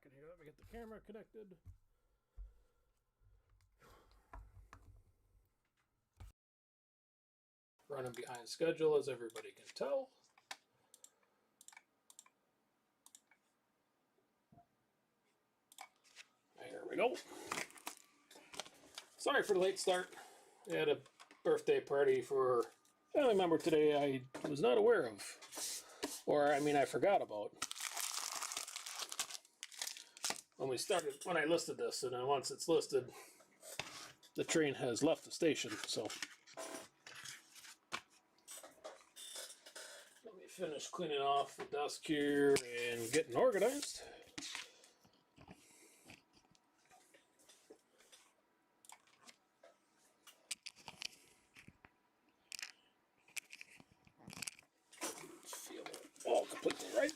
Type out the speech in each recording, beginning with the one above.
second here. Let me get the camera connected. Running behind schedule, as everybody can tell. There we go. Sorry for the late start. I had a birthday party for a family member today I was not aware of. Or, I mean, I forgot about. When I listed this, and then once it's listed, the train has left the station, so. Let me finish cleaning off the desk here and getting organized. Feel it all completely right.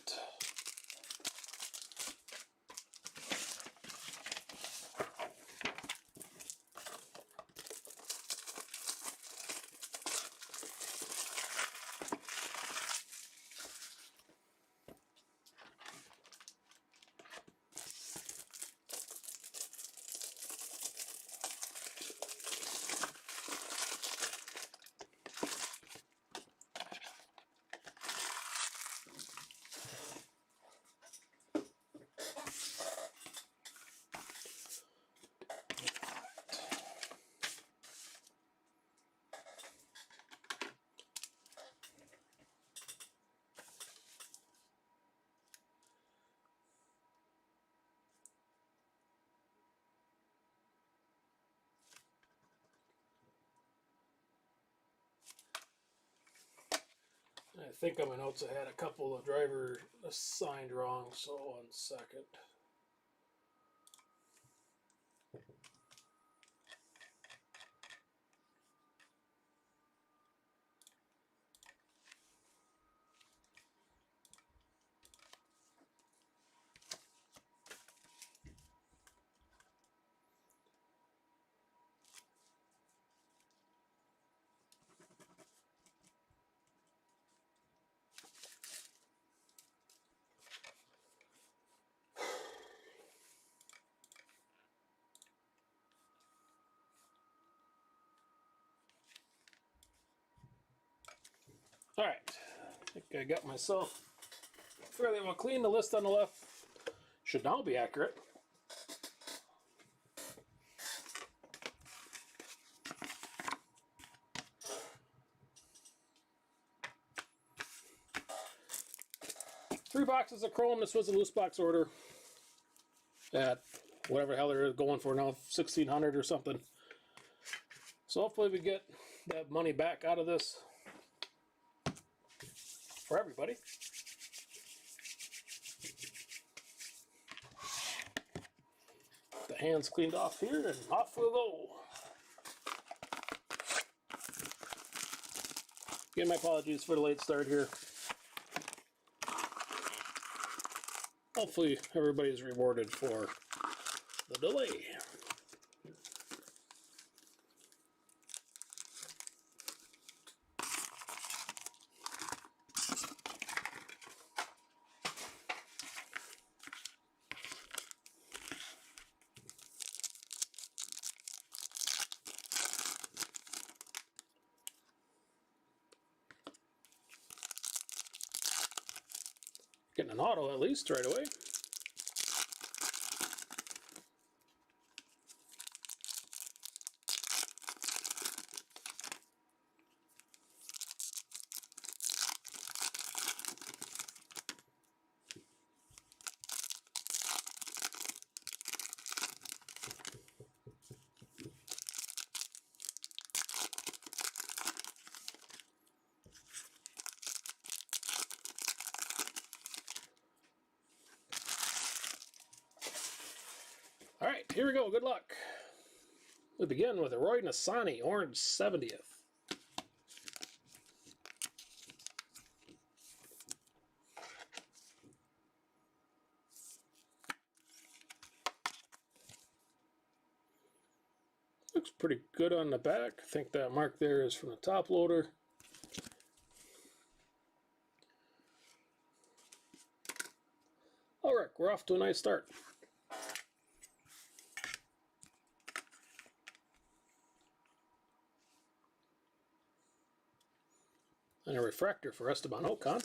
I think on my notes I had a couple of drivers assigned wrong, so 1 second. All right, I think I got myself fairly well clean. The list on the left should now be accurate. Three boxes of chrome. This was a loose box order at whatever the hell they're going for now, 1,600 or something. So hopefully we get that money back out of this for everybody. The hands cleaned off here and off we'll go. Again, my apologies for the late start here. Hopefully everybody's rewarded for the delay. Getting an auto at least right away. All right, here we go. Good luck. We begin with a Roy Nassani, orange 70th. Looks pretty good on the back. I think that mark there is from the top loader. All right, we're off to a nice start. and a refractor for Esteban Ocon.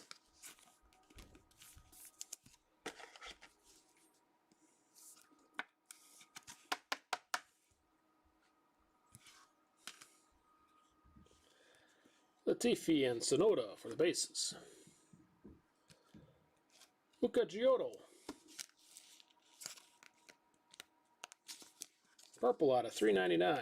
Latifi and Sonoda for the bases. Luca Giotto. Purple out of 399.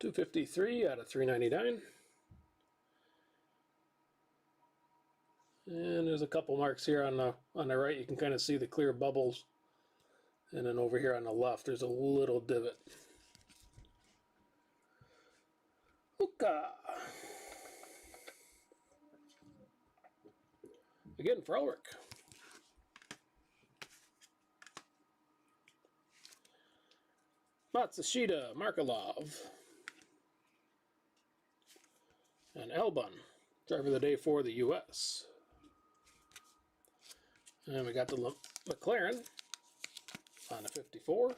$253 out of 399. And there's a couple marks here on the right. You can kind of see the clear bubbles. And then over here on the left, there's a little divot. Luka. Again for Ulrich. Matsushita, Markelov. And Albon, driver of the day for the U.S. And we got the McLaren on the 54.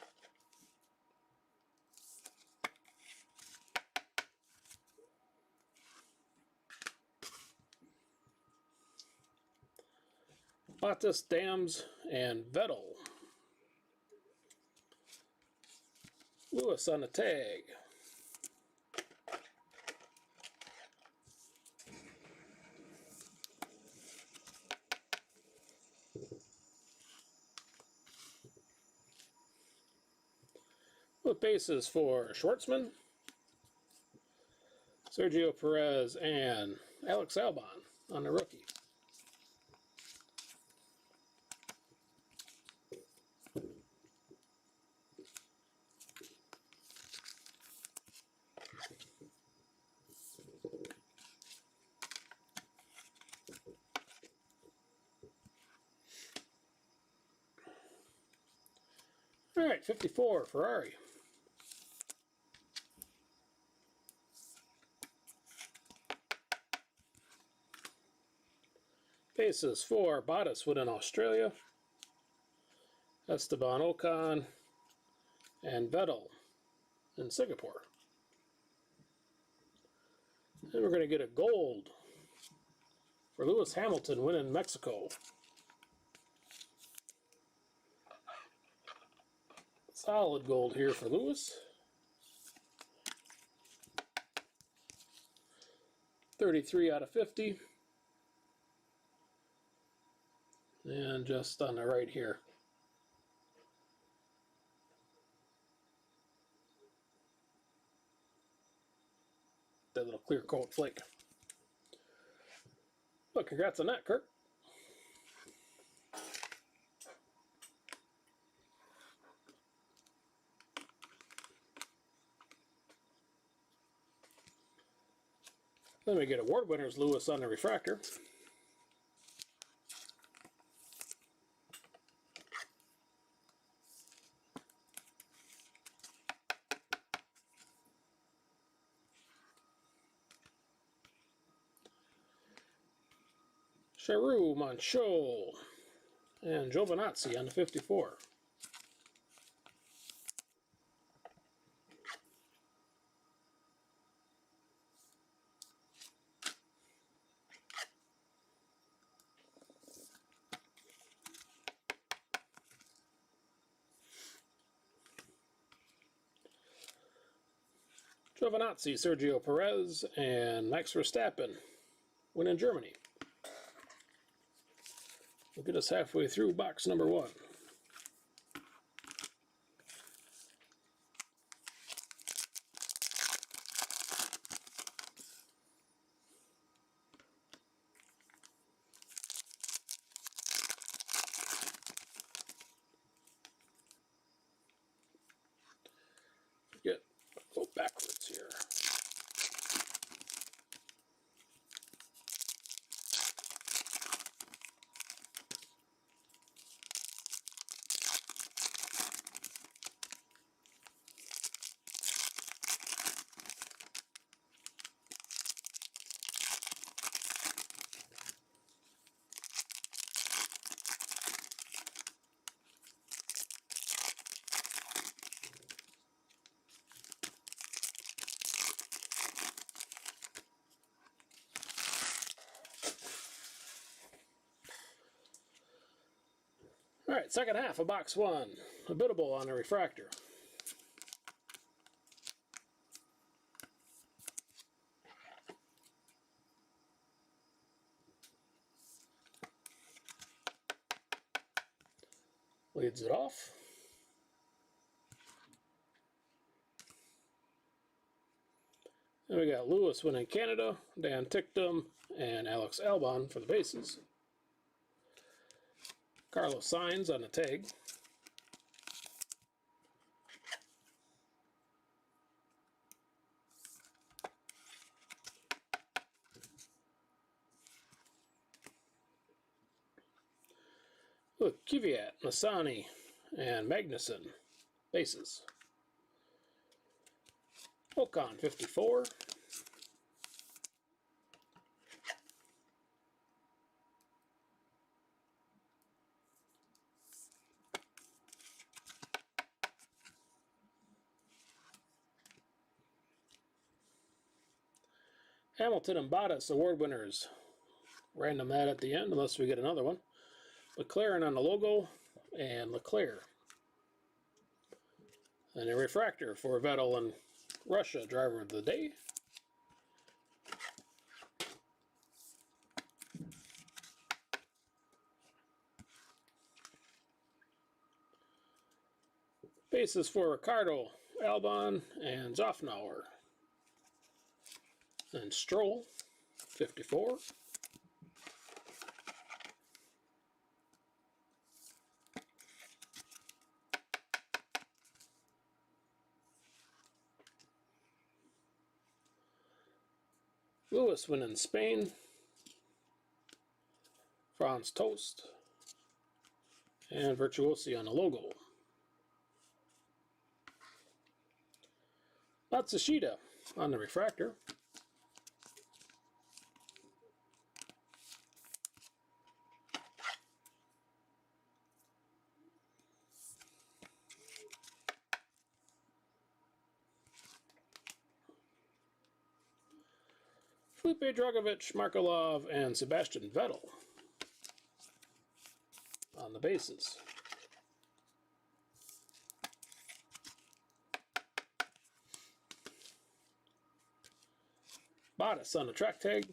Bottas, Dams, and Vettel. Lewis on the tag. With bases for Schwartzman, Sergio Perez, and Alex Albon on the rookie. All right, 54, Ferrari. Bases for Bottas within Australia, Esteban Ocon, and Vettel in Singapore. And we're going to get a gold for Lewis Hamilton winning Mexico. Solid gold here for Lewis. 33 out of 50. And just on the right here. That little clear coat flake. But congrats on that, Kirk. Then we get award winners Lewis on the refractor. Charu, Monchot, and Giovinazzi on the 54. Giovinazzi, Sergio Perez, and Max Verstappen win in Germany. We'll get us halfway through box number 1. Go backwards here. Alright, second half of box 1. A biddable on the refractor. Leads it off. Then we got Lewis winning Canada, Dan Tictum, and Alex Albon for the bases. Carlos Sainz on the tag. Look, Kvyat, Masani, and Magnuson, bases. Ocon, 54. Hamilton and Bottas, award winners. Random that at the end, unless we get another one. McLaren on the logo, and Leclerc. And a refractor for Vettel and Russia, driver of the day. Bases for Ricardo, Albon, and Zofnauer. And Stroll, 54. Lewis winning Spain. Franz Toast. And Virtuosi on the logo. Matsushita on the refractor. Felipe Drugovich, Markelov, and Sebastian Vettel on the bases. Bottas on the track tag.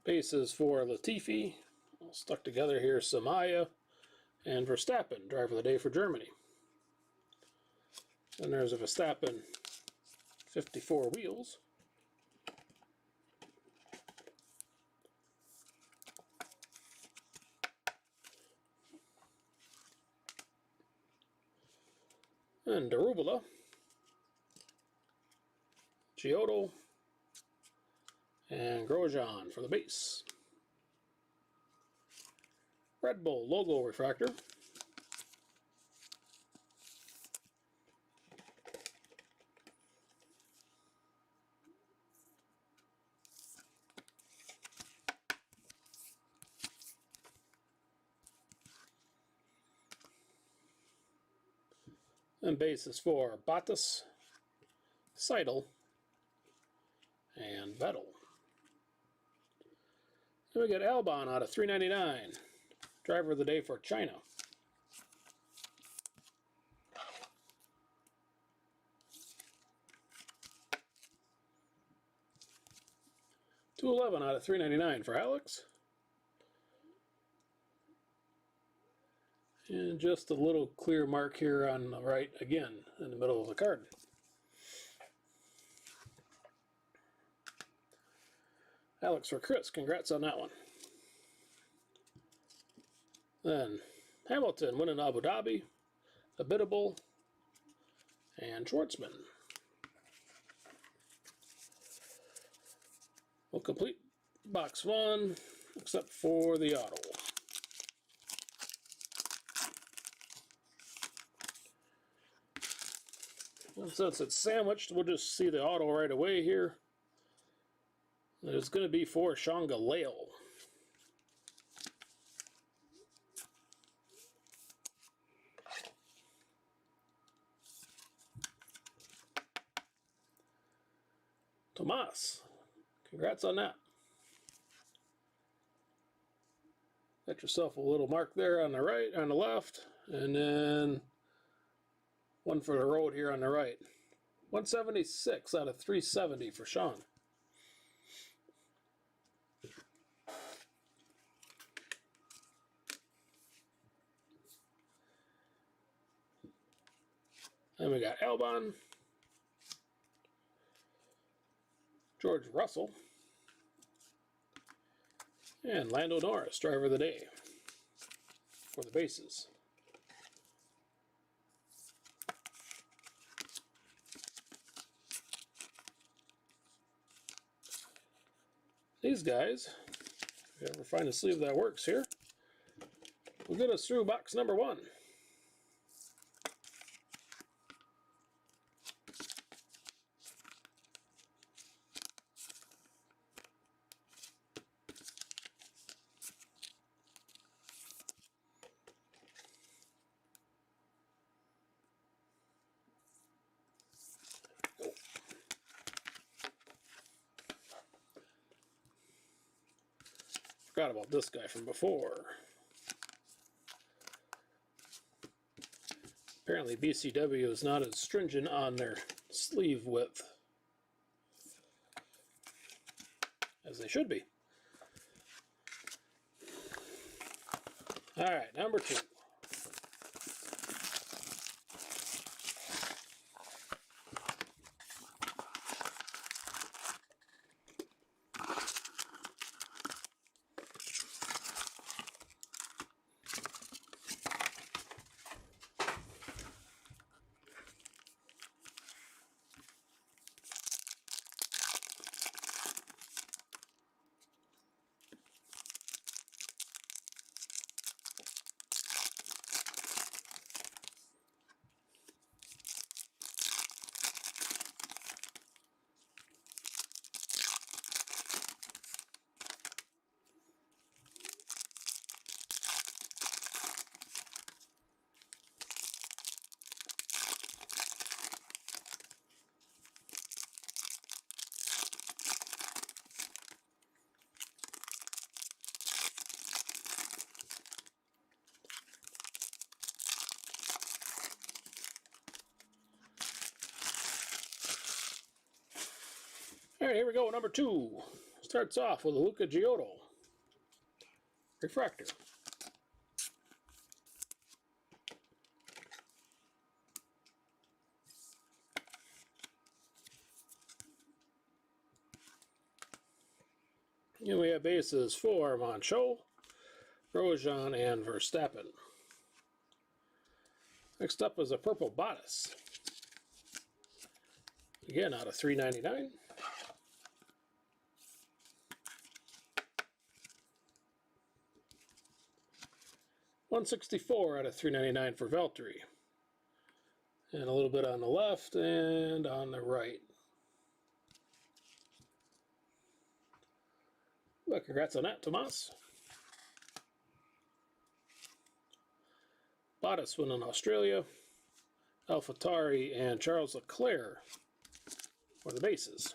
Bases for Latifi, all stuck together here, Samaya, and Verstappen, driver of the day for Germany. And there's a Verstappen 54 wheels. And Darubala, Giotto, and Grosjean for the base. Red Bull logo refractor. And bases for Bottas, Seidel, and Vettel. Then we get Albon out of 399, driver of the day for China. $211 out of 399 for Alex. And just a little clear mark here on the right again in the middle of the card. Alex for Chris, congrats on that one. Then Hamilton winning Abu Dhabi, a biddable, and Schwartzman. We'll complete box 1, except for the auto. And since it's sandwiched, we'll just see the auto right away here. It's going to be for Shangaleo. Tomas. Congrats on that. Got yourself a little mark there on the right, on the left, and then one for the road here on the right. 176 out of 370 for Sean. Then we got Albon, George Russell, and Lando Norris, driver of the day for the bases. These guys, if you ever find a sleeve that works here, will get us through box number 1. Forgot about this guy from before. Apparently BCW is not as stringent on their sleeve width as they should be. Alright, number 2. Alright, here we go, number 2. Starts off with a Luca Giotto refractor. And we have bases for Moncho, Grosjean, and Verstappen. Next up is a purple bodice. Again, out of $3.99. $164 out of $3.99 for Valtteri. And a little bit on the left and on the right. Well, congrats on that, Tomas. Bottas won in Australia. AlphaTauri and Charles Leclerc for the bases.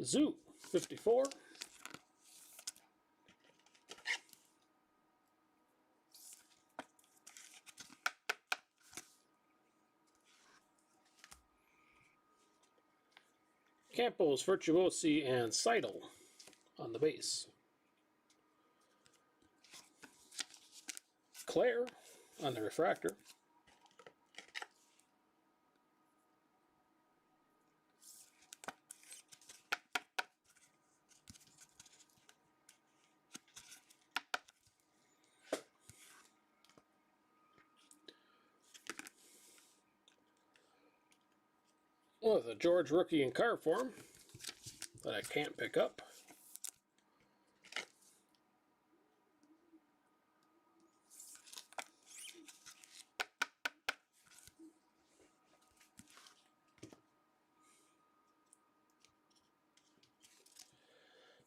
Zoo, 54. Campos, Virtuosi, and Seidel on the base. Claire on the refractor. With a George rookie in card form that I can't pick up.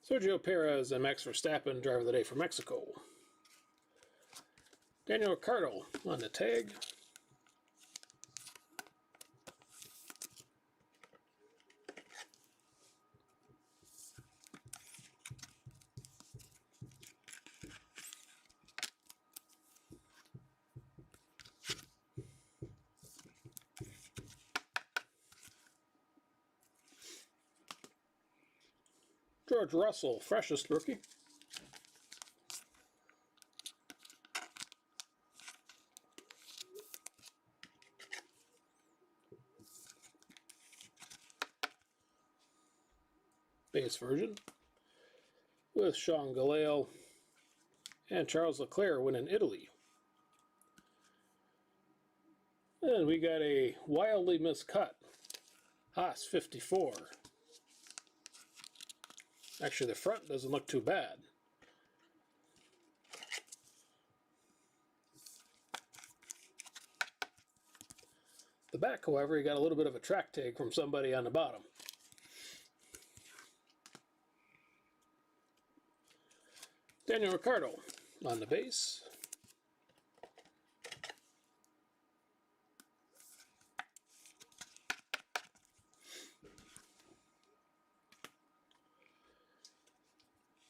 Sergio Perez and Max Verstappen, driver of the day for Mexico. Daniel Ricciardo on the tag. George Russell, freshest rookie. Base version. With Sean Galale and Charles Leclerc winning Italy. And we got a wildly miscut Haas 54. Actually, the front doesn't look too bad. The back, however, you got a little bit of a track tag from somebody on the bottom. Daniel Ricciardo on the base.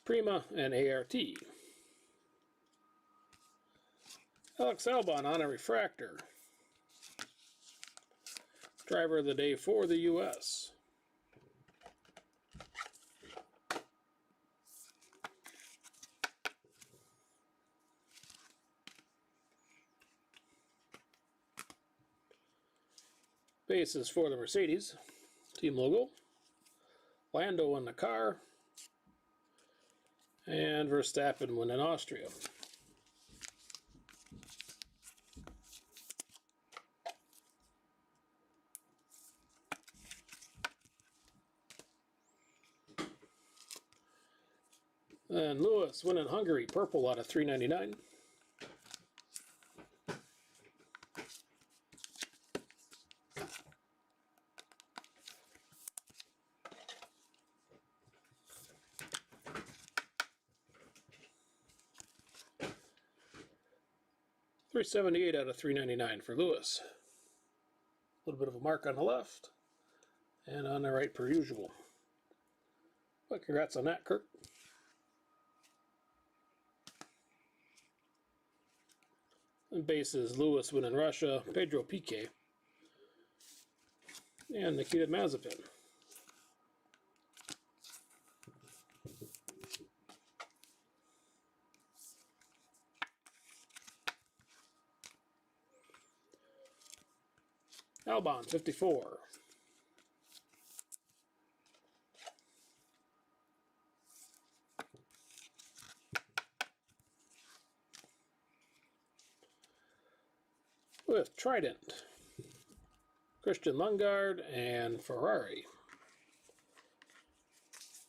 Prima and ART. Alex Albon on a refractor. Driver of the day for the U.S. Bases for the Mercedes. Team logo. Lando in the car. And Verstappen winning Austria. And Lewis winning Hungary, purple out of 399. $378 out of 399 for Lewis. A little bit of a mark on the left and on the right per usual. But congrats on that, Kirk. And bases, Lewis winning Russia, Pedro Piquet, and Nikita Mazepin. Albon, 54. With Trident, Christian Lundgaard, and Ferrari.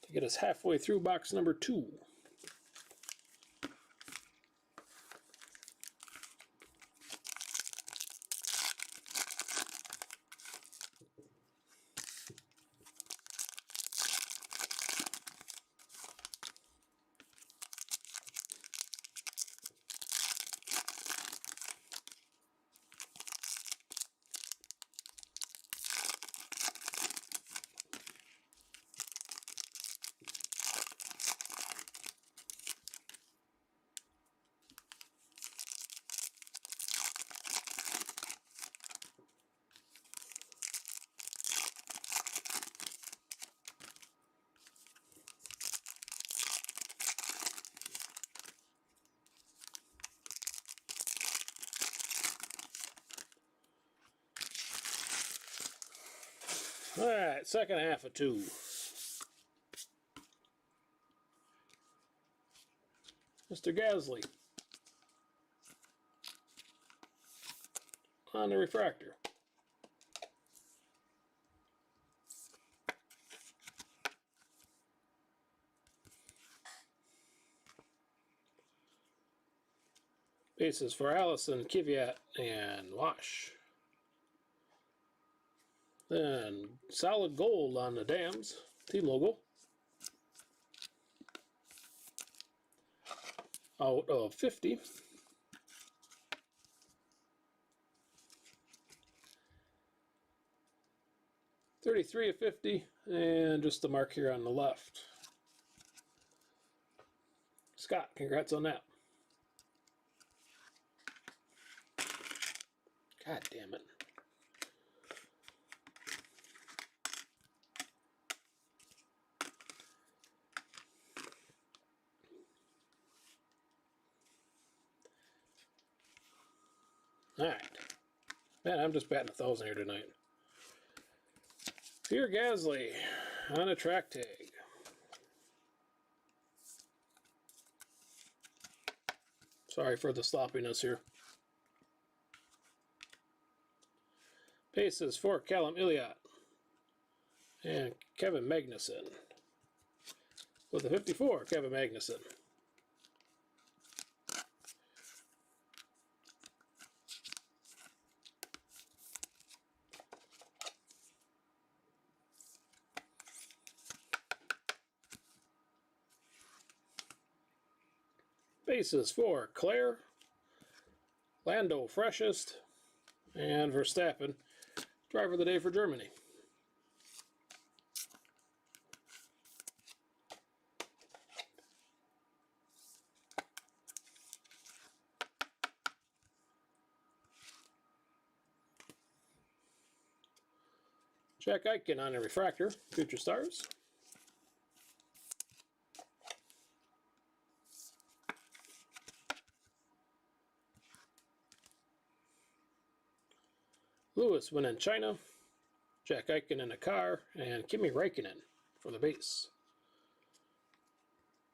To get us halfway through box number 2. All right, second half of 2. Mr. Gasly on the refractor. Bases for Allison, Kvyat, and Wash. Then solid gold on the Dams, team logo. out of 50. $33 of 50, and just the mark here on the left. Scott, congrats on that. God damn it. Alright. Man, I'm just batting 1,000 here tonight. Pierre Gasly on a track tag. Sorry for the sloppiness here. Bases for Callum Illiott and Kevin Magnussen. With the 54, Kevin Magnussen. Bases for Claire, Lando Freshest, and Verstappen, driver of the day for Germany. Jack Eichen on a refractor, Future Stars. Lewis win in China, Jack Eichen in a car, and Kimi Räikkönen for the base.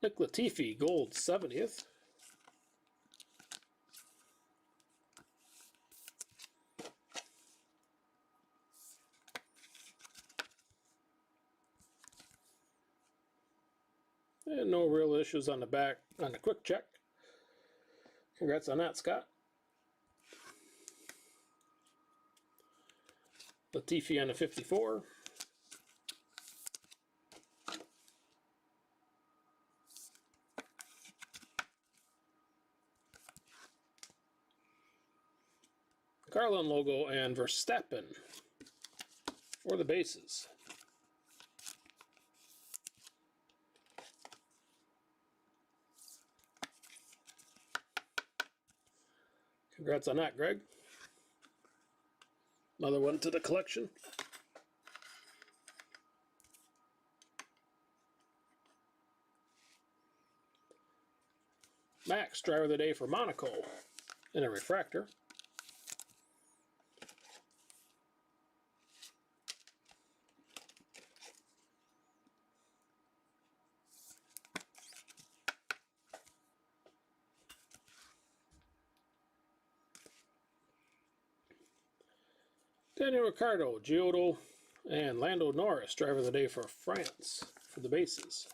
Nick Latifi, gold 70th. And no real issues on the back on the quick check. Congrats on that, Scott. Latifi on the 54. Carlin logo and Verstappen for the bases. Congrats on that, Greg. Another one to the collection. Max, driver of the day for Monaco in a refractor. Daniel Ricciardo, Giotto, and Lando Norris, driver of the day for France for the bases.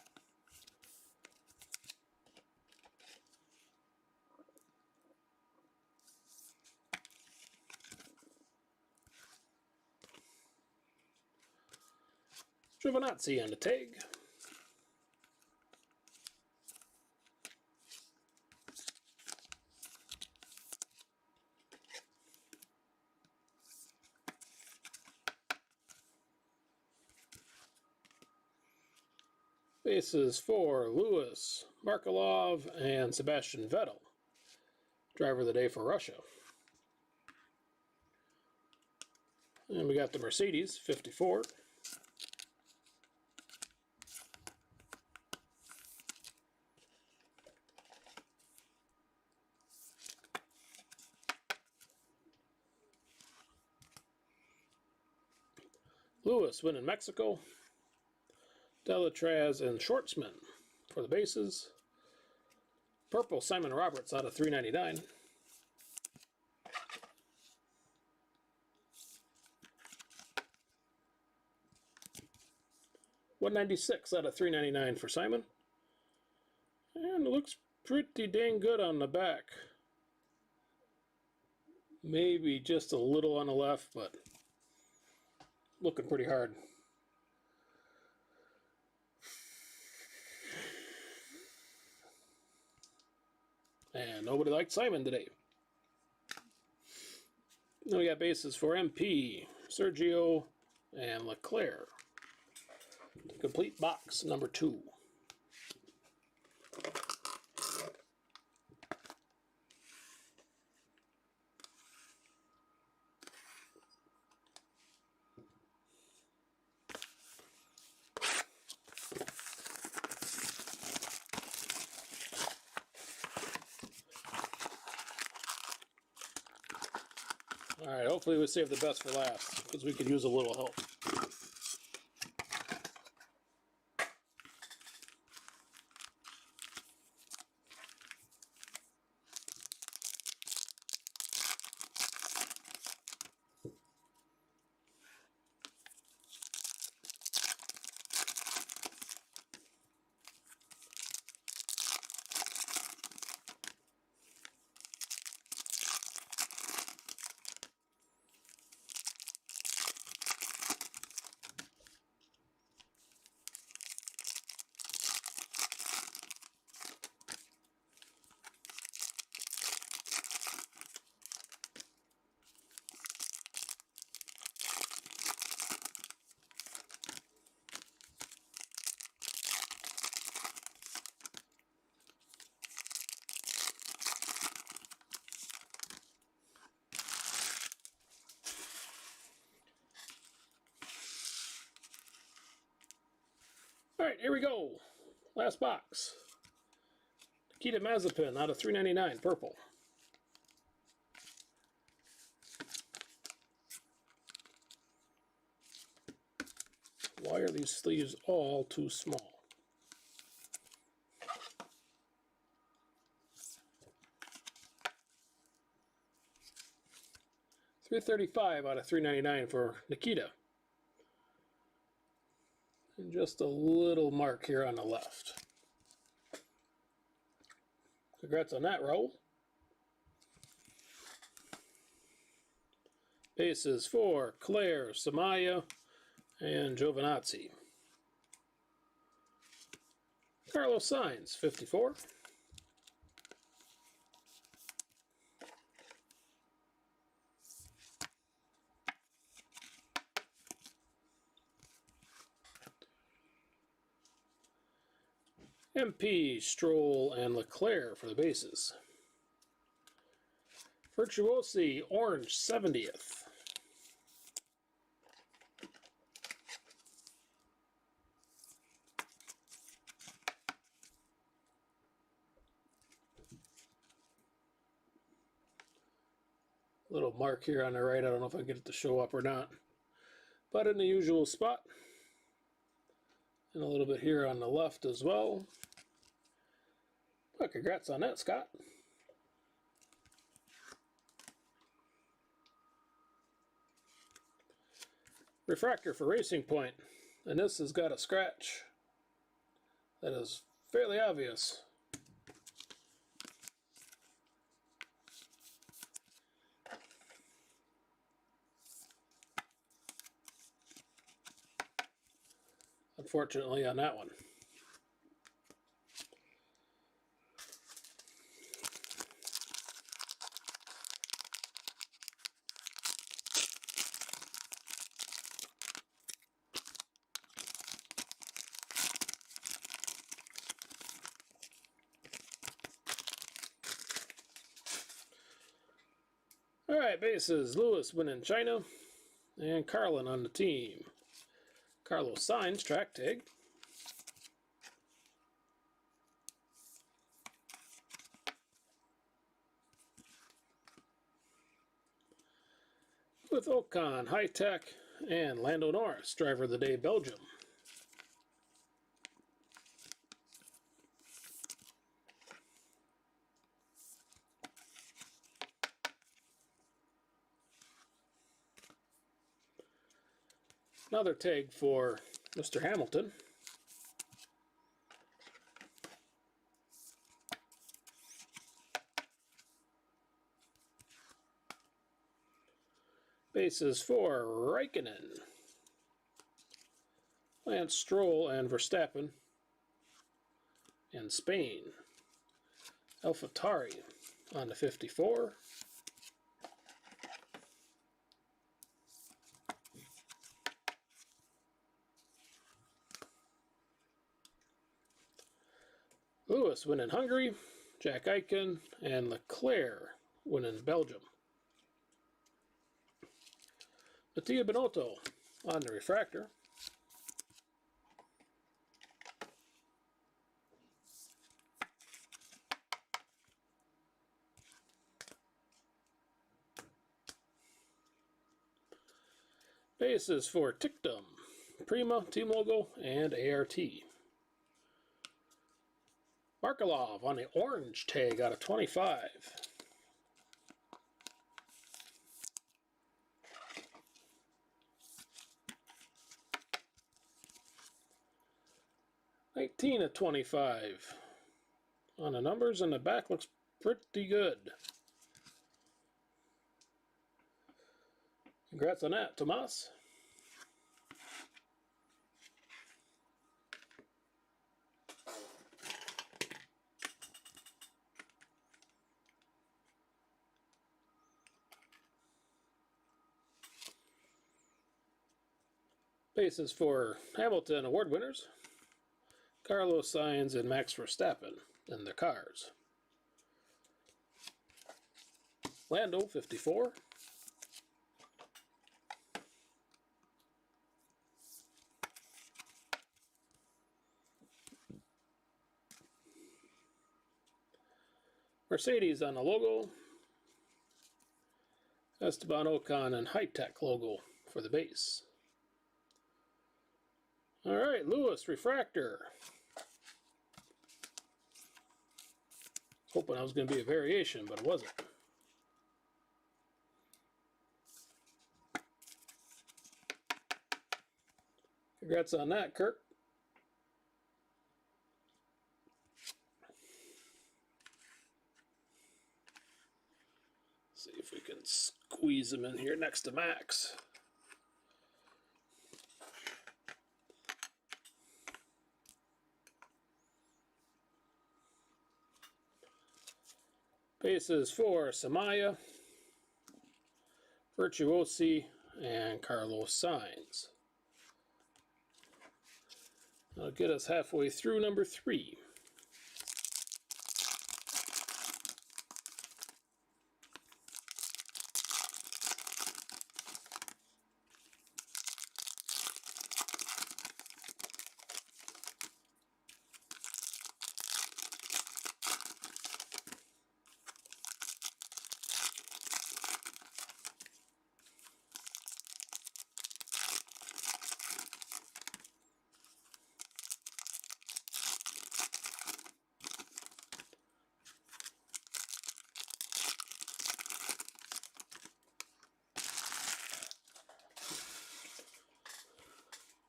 Giovinazzi on the tag. Bases for Lewis, Markelov, and Sebastian Vettel, driver of the day for Russia. And we got the Mercedes 54. Lewis win in Mexico. Delatraz and Schwartzman for the bases. Purple Simon Roberts out of 399. $196 out of 399 for Simon. And it looks pretty dang good on the back. Maybe just a little on the left, but looking pretty hard. And nobody liked Simon today. Then we got bases for MP, Sergio, and Leclerc. Complete box number 2. Alright, hopefully we save the best for last, because we could use a little help. Alright, here we go. Last box. Nikita Mazepin out of 399, purple. Why are these sleeves all too small? $335 out of 399 for Nikita. And just a little mark here on the left. Congrats on that, Raul. Bases for Claire, Samaya, and Giovinazzi. Carlos Sainz, 54. MP, Stroll, and Leclerc for the bases. Virtuosi, orange, 70th. Little mark here on the right. I don't know if I can get it to show up or not. But in the usual spot. And a little bit here on the left as well. Well, congrats on that, Scott. Refractor for Racing Point. And this has got a scratch that is fairly obvious. Unfortunately on that one. Alright, bases. Lewis winning China. And Carlin on the team. Carlos Sainz, track tag. With Ocon, High Tech, and Lando Norris, driver of the day, Belgium. Another tag for Mr. Hamilton. Bases for Raikkonen, Lance Stroll, and Verstappen in Spain. AlphaTauri on the 54. Lewis winning Hungary, Jack Eichen, and Leclerc winning Belgium. Mattia Binotto on the refractor. Bases for Tictum, Prima, Team Logo, and ART. Markelov on the orange tag out of 25. $19 of 25. On the numbers, and the back looks pretty good. Congrats on that, Tomas. Bases for Hamilton award winners, Carlos Sainz and Max Verstappen in their cars. Lando, 54. Mercedes on the logo. Esteban Ocon and High-Tech logo for the base. Alright, Lewis refractor. Hoping that was going to be a variation, but it wasn't. Congrats on that, Kirk. See if we can squeeze him in here next to Max. Bases for Samaya, Virtuosi, and Carlos Sainz. That'll get us halfway through number 3.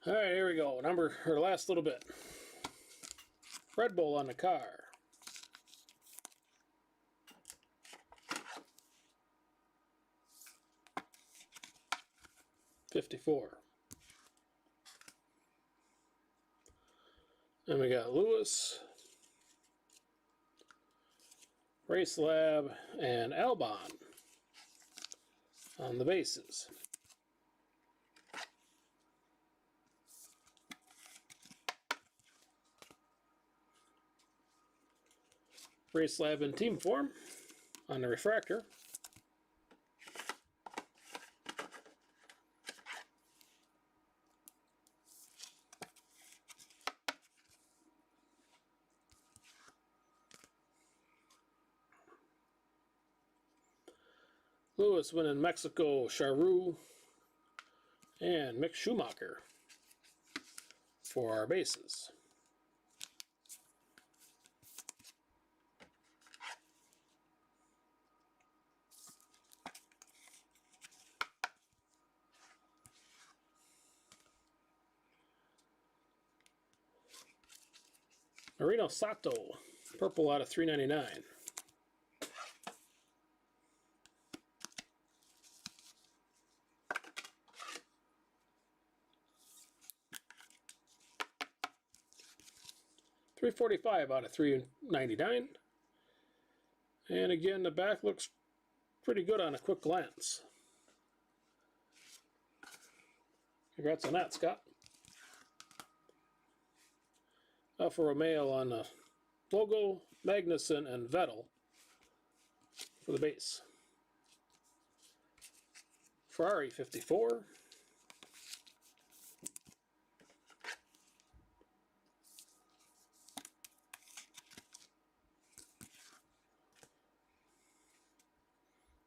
All right, here we go. Last little bit. Red Bull on the car. $54. And we got Lewis, Race Lab, and Albon on the bases. Race Lab in team form on the refractor. Lewis winning Mexico, Charroux, and Mick Schumacher for our bases. Marino Sato, purple out of 399. $345 out of 399. And again, the back looks pretty good on a quick glance. Congrats on that, Scott. Alfa Romeo on the logo, Magnussen and Vettel for the base. Ferrari 54.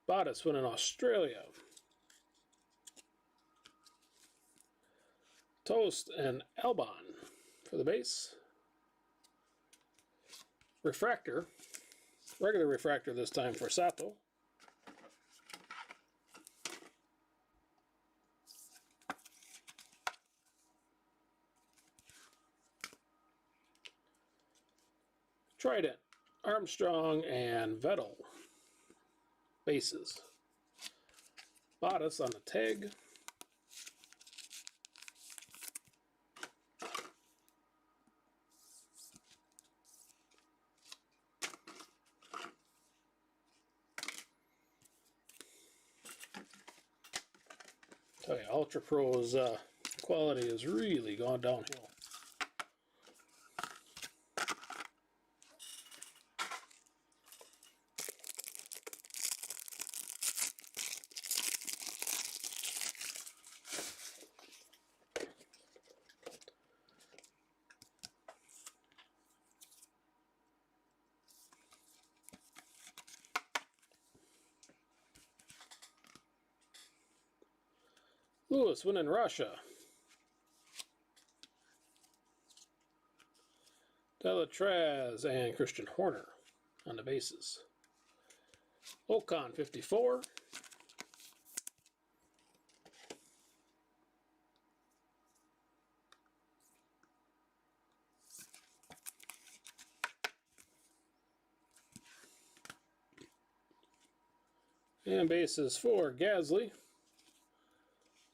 Bottas win in Australia. Toast and Albon for the base. Refractor, regular refractor this time for Sato. Trident, Armstrong and Vettel. Bases. Bottas on the tag. Tell you, Ultra Pro's quality has really gone downhill. Lewis winning Russia. Delatraz and Christian Horner on the bases. Ocon 54. And bases for Gasly,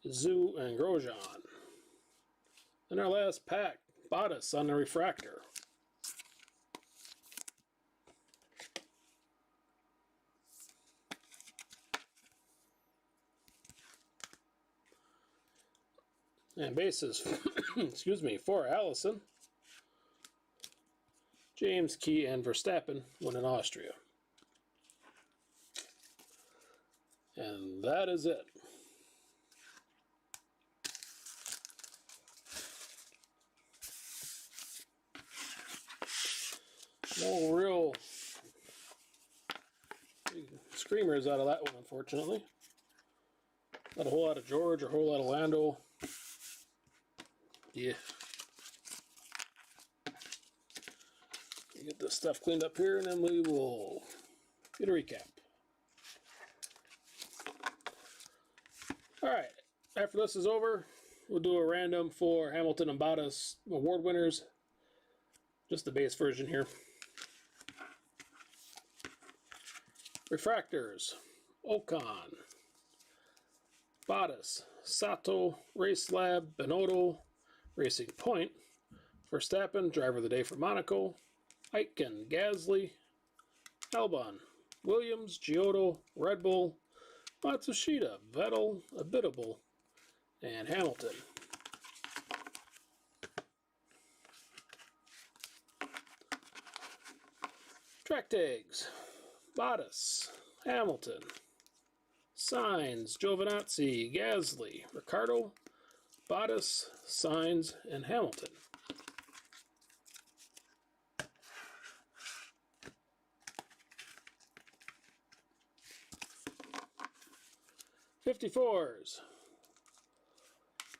Zhu, and Grosjean. And our last pack, Bottas on the refractor. And bases, excuse me, for Allison, James, Key, and Verstappen won in Austria. And that is it. No real screamers out of that one, unfortunately. Not a whole lot of George or a whole lot of Lando. Yeah. Get this stuff cleaned up here, and then we will get a recap. All right. After this is over, we'll do a random for Hamilton and Bottas award winners. Just the base version here. Refractors, Ocon, Bottas, Sato, Race Lab, Binotto, Racing Point, Verstappen, Driver of the Day for Monaco, Aitken, Gasly, Albon, Williams, Giotto, Red Bull, Matsushita, Vettel, Abitable, and Hamilton. Track tags, Bottas, Hamilton, Sainz, Giovinazzi, Gasly, Ricciardo, Bottas, Sainz, and Hamilton. '54s,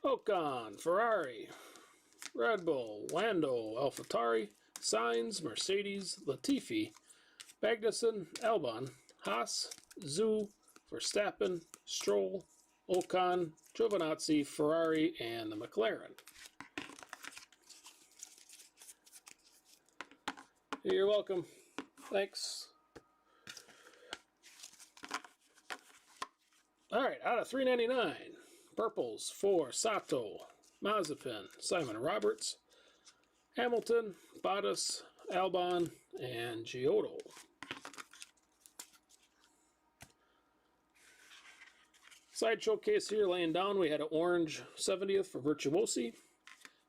Ocon, Ferrari, Red Bull, Lando, AlphaTauri, Sainz, Mercedes, Latifi, Magnussen, Albon, Haas, Zhu, Verstappen, Stroll, Ocon, Giovinazzi, Ferrari, and the McLaren. You're welcome. Thanks. All right, out of $3.99, purples for Sato, Mazepin, Simon Roberts, Hamilton, Bottas, Albon, and Giotto. Side showcase here laying down, we had an orange 70th for Virtuosi,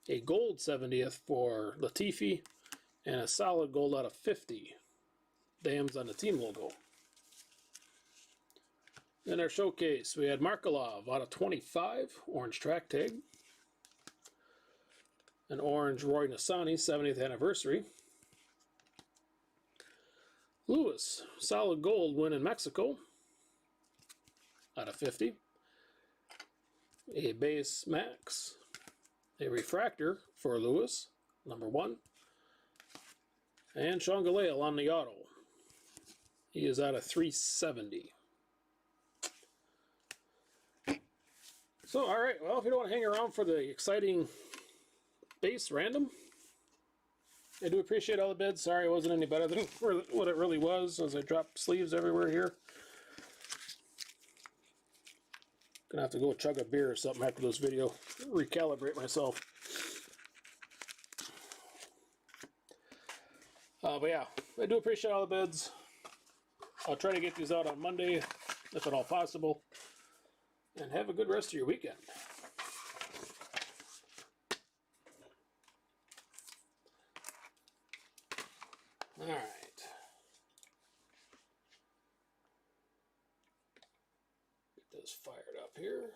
a gold 70th for Latifi, and a solid gold out of 50 dams on the team logo. In our showcase, we had Markelov out of 25, orange track tag, an orange Roy Nassani 70th anniversary, Lewis solid gold win in Mexico out of 50, a base Max, a refractor for Lewis, number 1, and Sean Galea on the auto. He is out of 370. So, all right, well, if you don't want to hang around for the exciting base random, I do appreciate all the bids. Sorry it wasn't any better than what it really was, as I dropped sleeves everywhere here. Gonna have to go chug a beer or something after this video, recalibrate myself. But yeah, I do appreciate all the bids. I'll try to get these out on Monday, if at all possible. And have a good rest of your weekend. All right. Get this fired up here.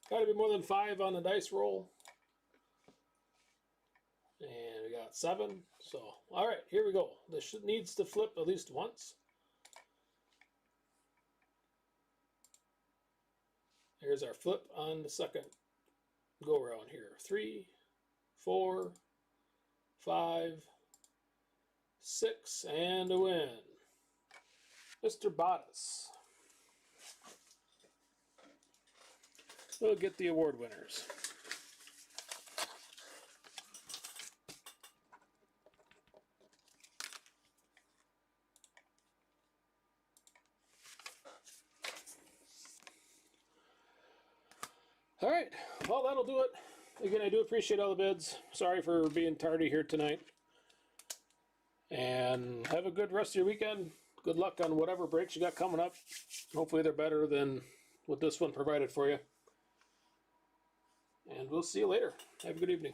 Got to be more than 5 on the dice roll. And we got 7. So, all right, here we go. This needs to flip at least once. Here's our flip on the second go around here. 3, 4, 5, 6, and a win. Mr. Bottas. We'll get the award winners. All right, well, that'll do it. Again, I do appreciate all the bids. Sorry for being tardy here tonight. And have a good rest of your weekend. Good luck on whatever breaks you got coming up. Hopefully they're better than what this one provided for you. And we'll see you later. Have a good evening.